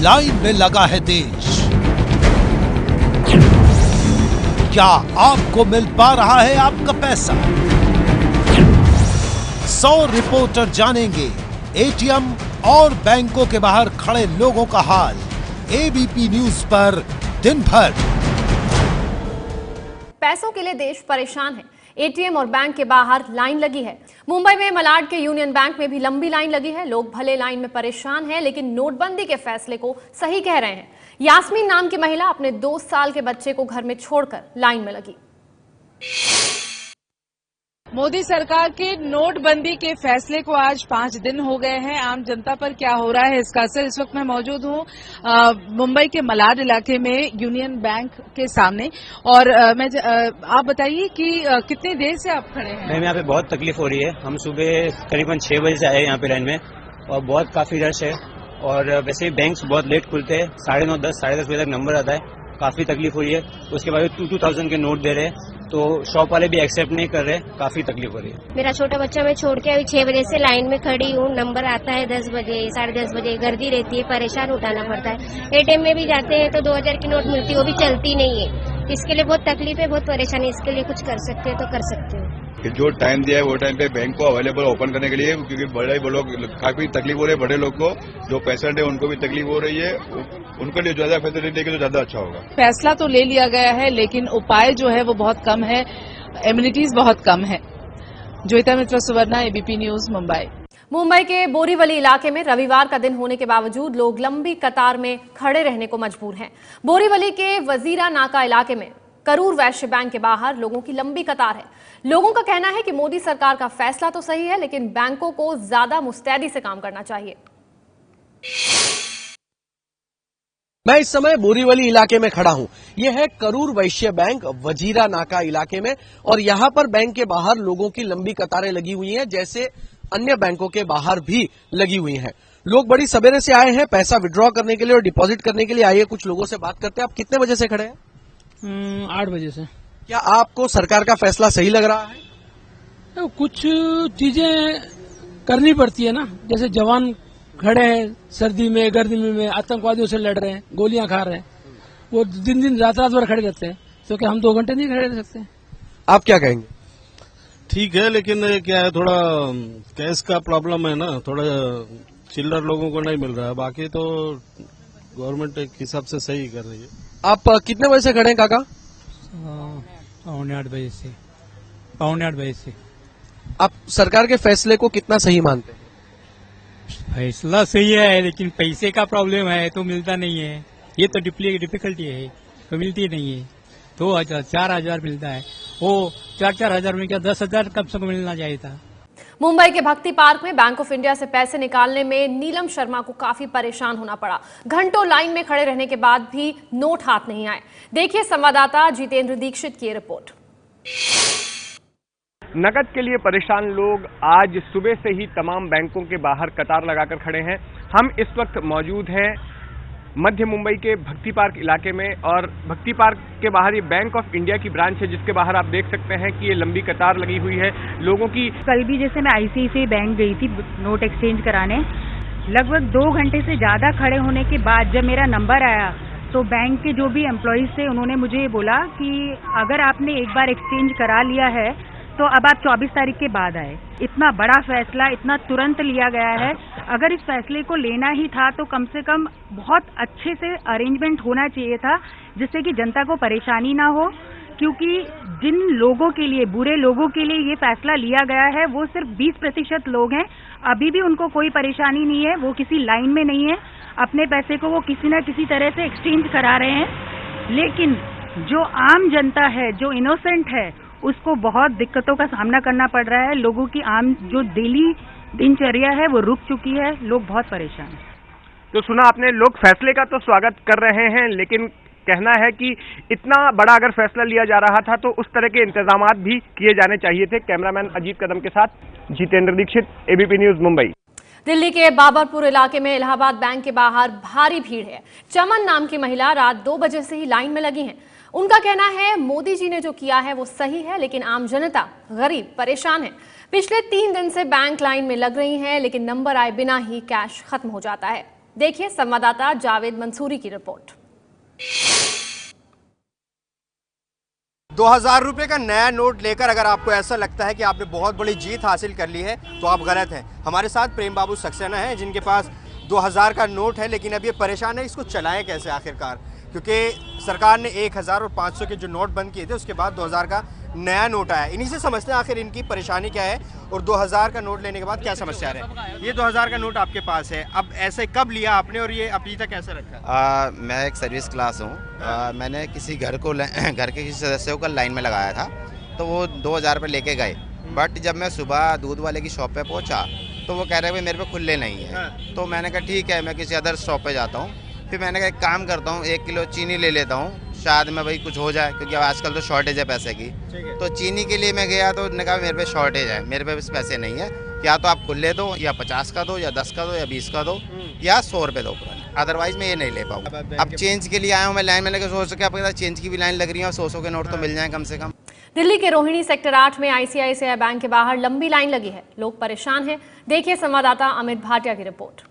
Line में लगा है देश। क्या आपको मिल पा रहा है आपका पैसा? 100 रिपोर्टर जानेंगे एटीएम और बैंकों के बाहर खड़े लोगों का हाल। एबीपी न्यूज पर दिन भर। पैसों के लिए देश परेशान है। एटीएम और बैंक के बाहर लाइन लगी है। मुंबई में मलाड के यूनियन बैंक में भी लंबी लाइन लगी है। लोग भले लाइन में परेशान हैं, लेकिन नोटबंदी के फैसले को सही कह रहे हैं। यास्मीन नाम की महिला अपने 2 साल के बच्चे को घर में छोड़कर लाइन में लगी। मोदी सरकार के नोटबंदी के फैसले को आज 5 दिन हो गए हैं। आम जनता पर क्या हो रहा है इसका असर। इस वक्त मैं मौजूद हूँ मुंबई के मलाड इलाके में यूनियन बैंक के सामने। और आप बताइए कि कितनी देर से आप खड़े हैं? मैम, यहाँ पे बहुत तकलीफ हो रही है। हम सुबह करीबन 6 बजे से आए यहाँ पे लाइन में और बहुत काफी रश है। और वैसे ही बैंक्स बहुत लेट खुलते हैं, 9:30 10 साढ़े 10 बजे तक नंबर आता है। काफी तकलीफ हो रही है। उसके बाद 2000 के नोट दे रहे हैं तो शॉप वाले भी एक्सेप्ट नहीं कर रहे। काफी तकलीफ हो रही है। मेरा छोटा बच्चा मैं छोड़ के अभी 6 बजे से लाइन में खड़ी हूँ। नंबर आता है 10 बजे, 10:30 बजे। गर्दी रहती है, परेशान उठाना पड़ता है। एटीएम में भी जाते हैं तो 2000 की नोट मिलती है, वो भी चलती नहीं है। इसके लिए बहुत तकलीफ है, बहुत परेशानी। इसके लिए कुछ कर सकते हो तो कर सकते हो। जो टाइम दिया है वो टाइम पे बैंक को अवेलेबल ओपन करने के लिए, क्योंकि बड़े लोग काफी तकलीफ हो रही है। बड़े लोग को जो पेशेंट है उनको भी तकलीफ हो रही है। उनके लिए ज्यादा फैसिलिटी देगी तो ज्यादा अच्छा होगा। फैसला तो ले लिया गया है, लेकिन उपाय जो है वो बहुत कम है, एम्यूनिटीज बहुत कम है। ज्योतिता मित्रा सुवर्णा, एबीपी न्यूज, मुंबई। मुंबई के बोरीवली इलाके में रविवार का दिन होने के बावजूद लोग लंबी कतार में खड़े रहने को मजबूर हैं। बोरीवली के वजीरा नाका इलाके में करूर वैश्य बैंक के बाहर लोगों की लंबी कतार है। लोगों का कहना है कि मोदी सरकार का फैसला तो सही है, लेकिन बैंकों को ज्यादा मुस्तैदी से काम करना चाहिए। मैं इस समय बोरीवली इलाके में खड़ा हूं। यह है करूर वैश्य बैंक वजीरा नाका इलाके में, और यहां पर बैंक के बाहर लोगों की लंबी कतारें लगी हुई हैं, जैसे अन्य बैंकों के बाहर भी लगी हुई हैं। लोग बड़ी सवेरे से आए हैं पैसा विड्रॉ करने के लिए और डिपॉजिट करने के लिए। आइए कुछ लोगों से बात करते हैं। आप कितने बजे से खड़े हैं? 8 बजे से। क्या आपको सरकार का फैसला सही लग रहा है? तो कुछ चीजें करनी पड़ती है ना, जैसे जवान खड़े हैं सर्दी में गर्मी में, आतंकवादियों से लड़ रहे हैं, गोलियां खा रहे हैं, वो दिन रात भर खड़े रहते हैं, तो क्या हम 2 घंटे नहीं खड़े रह सकते? आप क्या कहेंगे? ठीक है, लेकिन क्या है, थोड़ा कैश का प्रॉब्लम है ना, थोड़ा चिल्लर लोगों को नहीं मिल रहा है। बाकी तो गवर्नमेंट एक हिसाब से सही कर रही है। आप कितने बजे से खड़े हैं काका? 8 बजे से। 8 बजे से। आप सरकार के फैसले को कितना सही मानते हैं? फैसला सही है, लेकिन पैसे का प्रॉब्लम है तो मिलता नहीं है। ये तो डिफिकल्टी है, तो मिलती नहीं है। 2000 4000 मिलता है, वो 4-4 हजार में क्या 10,000 कम से कम मिलना चाहिए था। मुंबई के भक्ति पार्क में बैंक ऑफ इंडिया से पैसे निकालने में नीलम शर्मा को काफी परेशान होना पड़ा। घंटों लाइन में खड़े रहने के बाद भी नोट हाथ नहीं आए। देखिए संवाददाता जितेंद्र दीक्षित की रिपोर्ट। नकद के लिए परेशान लोग आज सुबह से ही तमाम बैंकों के बाहर कतार लगाकर खड़े हैं। हम इस वक्त मौजूद हैं मध्य मुंबई के भक्ति पार्क इलाके में, और भक्ति पार्क के बाहर ये बैंक ऑफ इंडिया की ब्रांच है, जिसके बाहर आप देख सकते हैं कि ये लंबी कतार लगी हुई है लोगों की। कल भी जैसे मैं आईसीआईसीआई बैंक गई थी नोट एक्सचेंज कराने, लगभग 2 घंटे से ज्यादा खड़े होने के बाद जब मेरा नंबर आया तो बैंक के जो भी एम्प्लॉइज थे उन्होंने मुझे बोला कि अगर आपने एक बार एक्सचेंज करा लिया है तो अब आप 24 तारीख के बाद आए। इतना बड़ा फैसला इतना तुरंत लिया गया है। अगर इस फैसले को लेना ही था तो कम से कम बहुत अच्छे से अरेंजमेंट होना चाहिए था, जिससे कि जनता को परेशानी ना हो। क्योंकि जिन लोगों के लिए, बुरे लोगों के लिए ये फैसला लिया गया है, वो सिर्फ 20% लोग हैं। अभी भी उनको कोई परेशानी नहीं है, वो किसी लाइन में नहीं है। अपने पैसे को वो किसी न किसी तरह से एक्सचेंज करा रहे हैं। लेकिन जो आम जनता है, जो इनोसेंट है, उसको बहुत दिक्कतों का सामना करना पड़ रहा है। लोगों की आम जो डेली दिनचर्या है वो रुक चुकी है। लोग बहुत परेशान हैं। तो सुना आपने, लोग फैसले का तो स्वागत कर रहे हैं, लेकिन कहना है कि इतना बड़ा अगर फैसला लिया जा रहा था तो उस तरह के इंतजामात भी किए जाने चाहिए थे। कैमरामैन अजीत कदम के साथ जितेंद्र दीक्षित, एबीपी न्यूज, मुंबई। दिल्ली के बाबरपुर इलाके में इलाहाबाद बैंक के बाहर भारी भीड़ है। चमन नाम की महिला रात 2 बजे से ही लाइन में लगी हैं। उनका कहना है मोदी जी ने जो किया है वो सही है, लेकिन आम जनता गरीब परेशान है। पिछले 3 दिन से बैंक लाइन में लग रही हैं, लेकिन नंबर आए बिना ही कैश खत्म हो जाता है। देखिए संवाददाता जावेद मंसूरी की रिपोर्ट। 2000 रुपए का नया नोट लेकर अगर आपको ऐसा लगता है कि आपने बहुत बड़ी जीत हासिल कर ली है तो आप गलत हैं। हमारे साथ प्रेम बाबू सक्सेना हैं जिनके पास 2000 का नोट है, लेकिन अब ये परेशान है इसको चलाएं कैसे आखिरकार, क्योंकि सरकार ने 1000 और 500 के जो नोट बंद किए थे उसके बाद 2000 का नया नोट आया। इन्हीं से समझते हैं आखिर इनकी परेशानी क्या है और 2000 का नोट लेने के बाद क्या समस्या आ रहा है। ये 2000 का नोट आपके पास है, अब ऐसे कब लिया आपने और ये अभी तक कैसे रखा? मैं एक सर्विस क्लास हूँ। मैंने किसी घर के किसी सदस्य को लाइन में लगाया था तो वो 2000 रुपये लेके गए, बट जब मैं सुबह दूध वाले की शॉप पे पहुँचा तो वो कह रहे भाई मेरे पे खुले नहीं है। तो मैंने कहा ठीक है मैं किसी अदर शॉप पे जाता हूँ। फिर मैंने कहा एक काम करता हूँ 1 किलो चीनी ले लेता हूँ, शायद में भाई कुछ हो जाए, क्योंकि आजकल तो शॉर्टेज है पैसे की। तो चीनी के लिए मैं गया तो उन्होंने कहा मेरे पे शॉर्टेज है, मेरे पे पैसे नहीं है, या तो आप खुले दो या 50 का दो या 10 का दो या 20 का दो या 100 रुपये दो, अदरवाइज मैं ये नहीं ले पाऊँ। अब चेंज के लिए आया हूँ मैं लाइन में, लेकर सोच के आपके साथ चेंज की भी लाइन लग रही है, 100 के नोट तो मिल जाए कम से कम। दिल्ली के रोहिणी सेक्टर 8 में ICICI बैंक के बाहर लंबी लाइन लगी है, लोग परेशान हैं। देखिए संवाददाता अमित भाटिया की रिपोर्ट।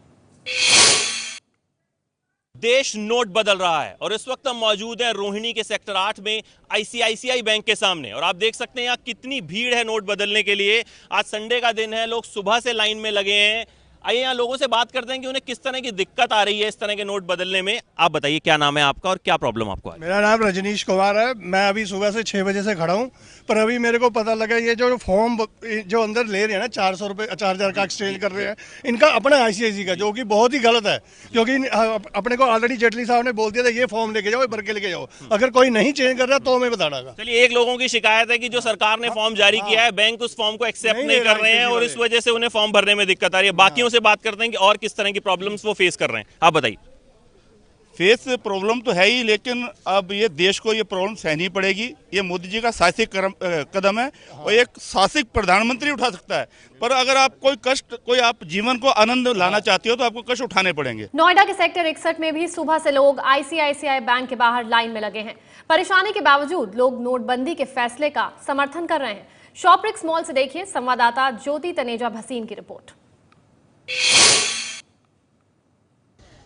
देश नोट बदल रहा है और इस वक्त हम मौजूद हैं रोहिणी के सेक्टर 8 में ICICI बैंक के सामने, और आप देख सकते हैं यहाँ कितनी भीड़ है नोट बदलने के लिए। आज संडे का दिन है, लोग सुबह से लाइन में लगे हैं। आइए यहाँ लोगों से बात करते हैं कि उन्हें किस तरह की दिक्कत आ रही है इस तरह के नोट बदलने में। आप बताइए क्या नाम है आपका और क्या प्रॉब्लम आपको? मेरा नाम रजनीश कुमार है। मैं अभी सुबह से 6 बजे से खड़ा हूँ, पर अभी मेरे को पता लगा ये जो फॉर्म जो अंदर ले रहे हैं ना 400 रुपये 4000 का एक्सचेंज कर रहे हैं, इनका अपना ICICI का, जो कि बहुत ही गलत है। क्योंकि अपने को ऑलरेडी जेटली साहब ने बोल दिया था ये फॉर्म लेके जाओ, भर के लेके जाओ, अगर कोई नहीं चेंज कर रहा तो हमें बताना। चलिए, एक लोगों की शिकायत है कि जो सरकार ने फॉर्म जारी किया है बैंक उस फॉर्म को एक्सेप्ट नहीं कर रहे हैं और इस वजह से उन्हें फॉर्म भरने में दिक्कत आ रही है। बाकियों से बात करते हैं कि और किस तरह की प्रॉब्लम्स वो फेस कर रहे हैं। आप बताइए। फेस प्रॉब्लम तो है ही, लेकिन अब ये देश को ये प्रॉब्लम सहनी पड़ेगी। ये मोदी जी का साहसिक कदम है और एक साहसिक प्रधानमंत्री उठा सकता है, पर अगर आप कोई आप जीवन को आनंद लाना चाहते हो तो आपको कष्ट उठाने पड़ेंगे। नोएडा के सेक्टर 61 में भी सुबह से लोग ICICI बैंक के बाहर लाइन में लगे हैं। परेशानी के बावजूद लोग नोटबंदी के फैसले का समर्थन कर रहे हैं। शॉपरिक्स मॉल से देखिए संवाददाता ज्योति तनेजा भसीन की रिपोर्ट।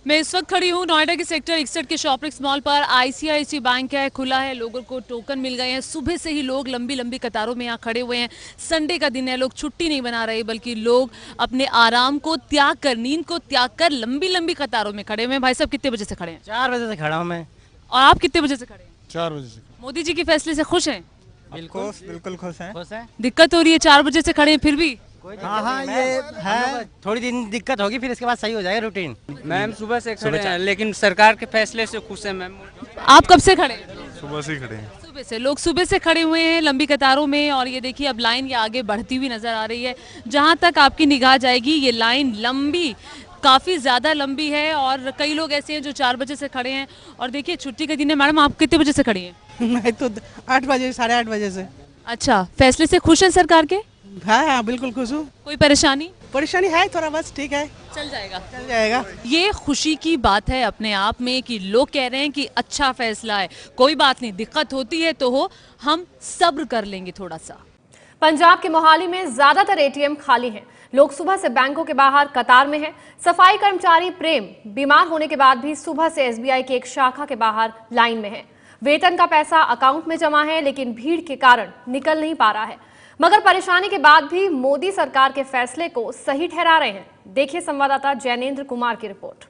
मैं इस वक्त खड़ी हूँ नोएडा के सेक्टर 61 के शॉपरिक्स मॉल पर। ICICI बैंक है, खुला है, लोगों को टोकन मिल गए हैं। सुबह से ही लोग लंबी लंबी कतारों में यहाँ खड़े हुए हैं। संडे का दिन है, लोग छुट्टी नहीं बना रहे, बल्कि लोग अपने आराम को त्याग कर, नींद को त्याग कर लंबी लंबी कतारों में खड़े हुए हैं। भाई साहब कितने बजे से खड़े हैं? 4 बजे से खड़ा हूँ मैं। और आप कितने बजे से खड़े हैं? 4 बजे से। मोदी जी के फैसले से खुश हैं? बिल्कुल खुश हैं। दिक्कत हो रही है, 4 बजे से खड़े हैं फिर भी? हाँ ये है, थोड़ी दिन दिक्कत होगी, फिर इसके बाद सही हो जाएगा रूटीन। मैम सुबह से खड़े हैं, लेकिन सरकार के फैसले से खुश हैं मैम। आप कब से खड़े हैं? सुबह से खड़े हैं। सुबह से लोग सुबह से खड़े हुए हैं लंबी कतारों में, और ये देखिए अब लाइन ये आगे बढ़ती हुई नजर आ रही है। जहां तक आपकी निगाह जाएगी ये लाइन लंबी, काफी ज्यादा लंबी है, और कई लोग ऐसे हैं जो 4 बजे से खड़े हैं। और देखिए छुट्टी के दिन है। मैडम आप कितने बजे से खड़ी हैं? मैं तो 8 बजे 8:30 बजे से। अच्छा, फैसले से खुश हैं सरकार के? हाँ बिल्कुल खुश हूँ। कोई परेशानी? परेशानी है थोड़ा, बस ठीक है, चल जाएगा। चल जाएगा। ये खुशी की बात है अपने आप में कि लोग कह रहे हैं कि अच्छा फैसला है, कोई बात नहीं, दिक्कत होती है तो हो, हम सब्र कर लेंगे थोड़ा सा। पंजाब के मोहाली में ज्यादातर ATM खाली हैं। लोग सुबह से बैंकों के बाहर कतार में हैं। सफाई कर्मचारी प्रेम बीमार होने के बाद भी सुबह से SBI की एक शाखा के बाहर लाइन में है। वेतन का पैसा अकाउंट में जमा है, लेकिन भीड़ के कारण निकल नहीं पा रहा है। मगर परेशानी के बाद भी मोदी सरकार के फैसले को सही ठहरा रहे हैं। देखिए संवाददाता जैनेंद्र कुमार की रिपोर्ट।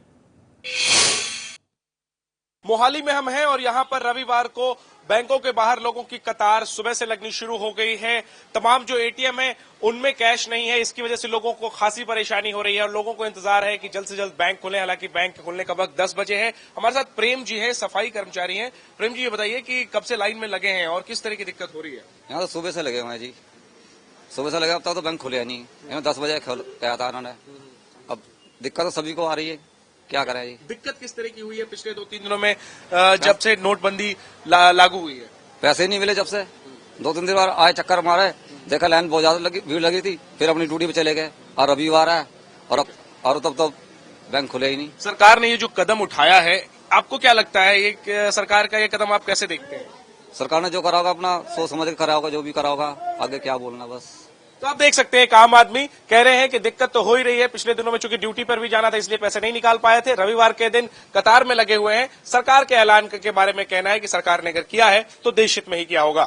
मोहाली में हम हैं और यहाँ पर रविवार को बैंकों के बाहर लोगों की कतार सुबह से लगनी शुरू हो गई है। तमाम जो ATM है उनमें कैश नहीं है, इसकी वजह से लोगों को खासी परेशानी हो रही है और लोगों को इंतजार है कि जल्द से जल्द बैंक खुले। हालांकि बैंक खुलने का वक्त 10 बजे है। हमारे साथ प्रेम जी है, सफाई कर्मचारी हैं। प्रेम जी ये बताइए कि कब से लाइन में लगे हैं और किस तरह की दिक्कत हो रही है? यहाँ तो सुबह से लगे हुए हैं जी, सुबह से लगे। अब तक तो बैंक खुले नहीं, यहाँ 10 बजे गया था उन्होंने। अब दिक्कत तो सभी को आ रही है, क्या करें जी। दिक्कत किस तरह की हुई है पिछले 2-3 दिनों में जब से नोटबंदी लागू हुई है? पैसे नहीं मिले जब से। 2-3 दिन बाद आए, चक्कर मारे, देखा लाइन बहुत ज्यादा भीड़ लगी थी, फिर अपनी ड्यूटी पे चले गए। और रविवार है और तब तो बैंक खुले ही नहीं। सरकार ने ये जो कदम उठाया है, आपको क्या लगता है ये सरकार का ये कदम आप कैसे देखते हैं? सरकार ने जो करा होगा अपना सोच समझ के करा होगा, जो भी करा होगा, आगे क्या बोलना बस। तो आप देख सकते हैं एक आम आदमी कह रहे हैं कि दिक्कत तो हो ही रही है। पिछले दिनों में चूंकि ड्यूटी पर भी जाना था इसलिए पैसे नहीं निकाल पाए थे, रविवार के दिन कतार में लगे हुए हैं। सरकार के ऐलान के बारे में कहना है कि सरकार ने अगर किया है तो देश हित में ही किया होगा।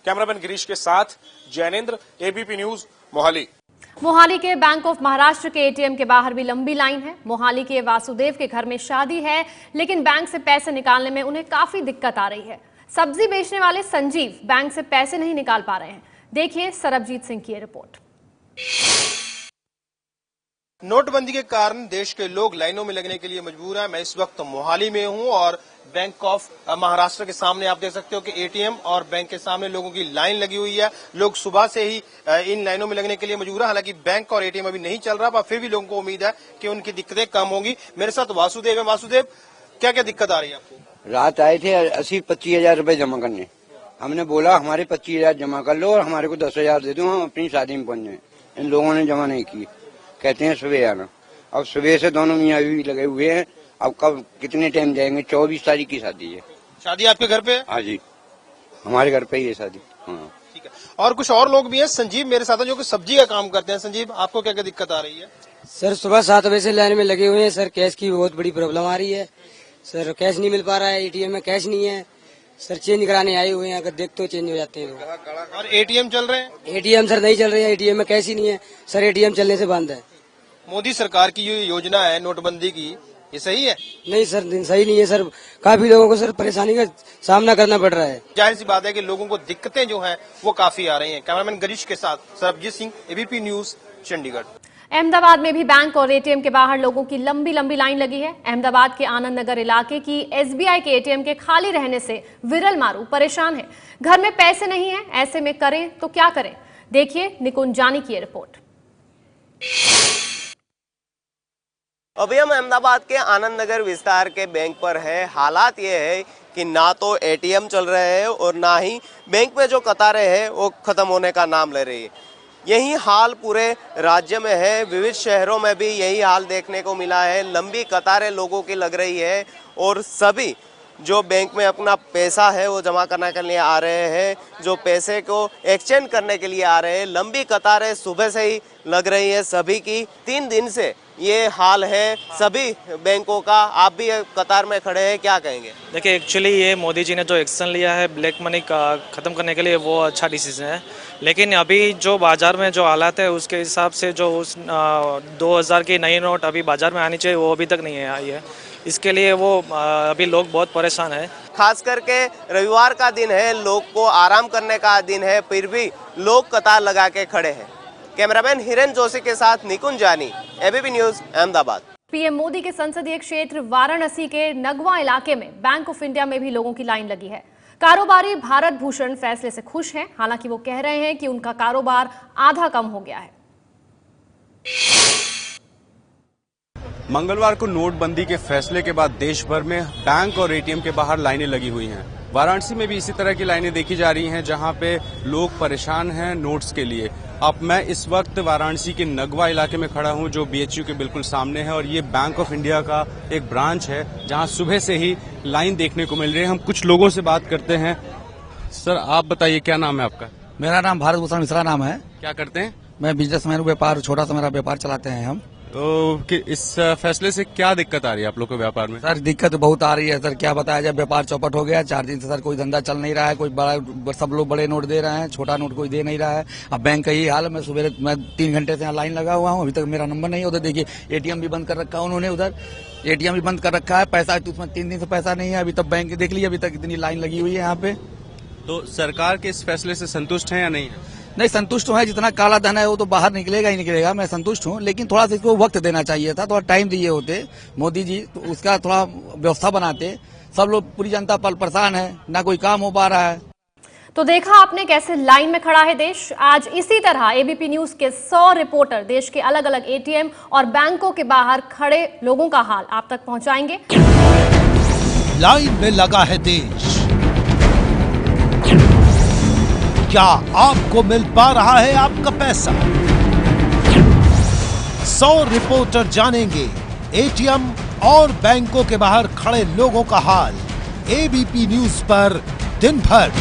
कैमरामैन गिरीश के साथ जैनेन्द्र, एबीपी न्यूज, मोहाली। मोहाली के बैंक ऑफ महाराष्ट्र के एटीएम के बाहर भी लंबी लाइन है। मोहाली के वासुदेव के घर में शादी है, लेकिन बैंक से पैसे निकालने में उन्हें काफी दिक्कत आ रही है। सब्जी बेचने वाले संजीव बैंक से पैसे नहीं निकाल पा रहे हैं। देखिए सरबजीत सिंह की रिपोर्ट। नोटबंदी के कारण देश के लोग लाइनों में लगने के लिए मजबूर हैं। मैं इस वक्त मोहाली में हूं और बैंक ऑफ महाराष्ट्र के सामने आप देख सकते हो कि एटीएम और बैंक के सामने लोगों की लाइन लगी हुई है। लोग सुबह से ही इन लाइनों में लगने के लिए मजबूर है। हालांकि बैंक और एटीएम अभी नहीं चल रहा, पर फिर भी लोगों को उम्मीद है कि उनकी दिक्कतें कम होंगी। मेरे साथ वासुदेव है। वासुदेव, क्या क्या दिक्कत आ रही है आपको? रात आए थे 80-25 हजार रुपए जमा करने। हमने बोला हमारे 25 हजार जमा कर लो और हमारे को 10 हजार दे दो, हम अपनी शादी में पहुंच जाए। इन लोगों ने जमा नहीं की, कहते हैं सुबह आना। अब सुबह से दोनों मियाँ बीवी लगे हुए हैं। अब कब कितने टाइम जाएंगे? 24 तारीख की शादी है। शादी आपके घर पे है? हाँ जी, हमारे घर पे ही है शादी। हाँ ठीक है। और कुछ और लोग भी हैं। संजीव मेरे साथ है जो कि सब्जी का काम करते हैं। संजीव, आपको क्या क्या दिक्कत आ रही है? सर सुबह 7 बजे से लाइन में लगे हुए हैं सर। कैश की बहुत बड़ी प्रॉब्लम आ रही है सर। कैश नहीं मिल पा रहा है, एटीएम में कैश नहीं है सर। चेंज कराने आए हुए हैं, अगर देख तो चेंज हो जाते हैं लोग। और एटीएम चल रहे हैं? एटीएम सर नहीं चल रहे हैं, एटीएम में कैश ही नहीं है सर। एटीएम चलने से बंद है। मोदी सरकार की जो योजना है नोटबंदी की, ये सही है? नहीं सर, सही नहीं है सर। काफी लोगों को सर परेशानी का सामना करना पड़ रहा है। जाहिर सी बात है कि लोगों को दिक्कतें जो हैं वो काफी आ रही हैं। कैमरामैन गिरीश के साथ सरबजीत सिंह, एबीपी न्यूज, चंडीगढ़। अहमदाबाद में भी बैंक और एटीएम के बाहर लोगों की लंबी लंबी लाइन लगी है। अहमदाबाद के आनंद नगर इलाके की एसबीआई के एटीएम के खाली रहने से विरल मारू परेशान है। घर में पैसे नहीं है, ऐसे में करें तो क्या करें? देखिए निकुंज जानी की रिपोर्ट। अभी हम अहमदाबाद के आनंद नगर विस्तार के बैंक पर है। हालात ये है कि ना तो एटीएम चल रहे हैं और ना ही बैंक में जो कतारें हैं वो खत्म होने का नाम ले रही है। यही हाल पूरे राज्य में है। विविध शहरों में भी यही हाल देखने को मिला है। लंबी कतारें लोगों की लग रही है और सभी जो बैंक में अपना पैसा है वो जमा करने के लिए आ रहे हैं, जो पैसे को एक्सचेंज करने के लिए आ रहे हैं। लंबी कतारें सुबह से ही लग रही है सभी की। 3 दिन से ये हाल है सभी बैंकों का। आप भी कतार में खड़े हैं, क्या कहेंगे? देखिए, एक्चुअली ये मोदी जी ने जो एक्शन लिया है ब्लैक मनी का ख़त्म करने के लिए, वो अच्छा डिसीजन है। लेकिन अभी जो बाज़ार में जो हालात है उसके हिसाब से जो उस 2000 की नई नोट अभी बाज़ार में आनी चाहिए वो अभी तक नहीं आई है। इसके लिए वो अभी लोग बहुत परेशान हैं। खास करके रविवार का दिन है, लोग को आराम करने का दिन है, फिर भी लोग कतार लगा के खड़े हैं। कैमरामैन हिरेन जोशी के साथ निकुंज जानी, ABP news, Ahmedabad. PM Modi के संसदीय क्षेत्र वाराणसी के नगवा इलाके में बैंक ऑफ इंडिया में भी लोगों की लाइन लगी है। कारोबारी भारत भूषण फैसले से खुश हैं। हालांकि वो कह रहे हैं कि उनका कारोबार आधा कम हो गया है। मंगलवार को नोटबंदी के फैसले के बाद देश भर में बैंक और एटीएम के बाहर लाइनें लगी हुई हैं। वाराणसी में भी इसी तरह की लाइनें देखी जा रही हैं, जहां पे लोग परेशान हैं नोट्स के लिए। अब मैं इस वक्त वाराणसी के नगवा इलाके में खड़ा हूं, जो बीएचयू के बिल्कुल सामने है, और ये बैंक ऑफ इंडिया का एक ब्रांच है जहां सुबह से ही लाइन देखने को मिल रही है। हम कुछ लोगों से बात करते हैं। सर, आप बताइए, क्या नाम है आपका? मेरा नाम भारत भूषण मिश्रा नाम है। क्या करते हैं? मैं बिजनेसमैन, व्यापार, छोटा सा मेरा व्यापार चलाते हैं हम। तो कि इस फैसले से क्या दिक्कत आ रही है आप लोग को व्यापार में? सर, दिक्कत बहुत आ रही है सर, क्या बताया जाए। व्यापार चौपट हो गया। 4 दिन से सर कोई धंधा चल नहीं रहा है। कोई बड़ा, सब लोग बड़े नोट दे रहे हैं, छोटा नोट कोई दे नहीं रहा है। अब बैंक का यही हाल है। मैं 3 घंटे से यहाँ लाइन लगा हुआ हूँ, अभी तक मेरा नंबर नहीं है। उधर देखिए एटीएम भी बंद कर रखा है उन्होंने, उधर एटीएम भी बंद कर रखा है। पैसा तो उसमें 3 दिन से पैसा नहीं है। अभी तक बैंक देख लीजिए, अभी तक इतनी लाइन लगी हुई है यहाँ पे। तो सरकार के इस फैसले से संतुष्ट है या नहीं है? नहीं, संतुष्ट तो है। जितना काला धन है वो तो बाहर निकलेगा ही निकलेगा। मैं संतुष्ट हूँ, लेकिन थोड़ा सा इसको वक्त देना चाहिए था, थोड़ा टाइम दिए होते मोदी जी, तो उसका थोड़ा व्यवस्था बनाते। सब लोग, पूरी जनता परेशान है, ना कोई काम हो पा रहा है। तो देखा आपने कैसे लाइन में खड़ा है देश। आज इसी तरह एबीपी न्यूज के 100 रिपोर्टर देश के अलग अलग एटीएम और बैंकों के बाहर खड़े लोगों का हाल आप तक पहुंचाएंगे। लाइन में लगा है देश, क्या आपको मिल पा रहा है आपका पैसा? 100 रिपोर्टर जानेंगे एटीएम और बैंकों के बाहर खड़े लोगों का हाल। एबीपी न्यूज पर दिन भर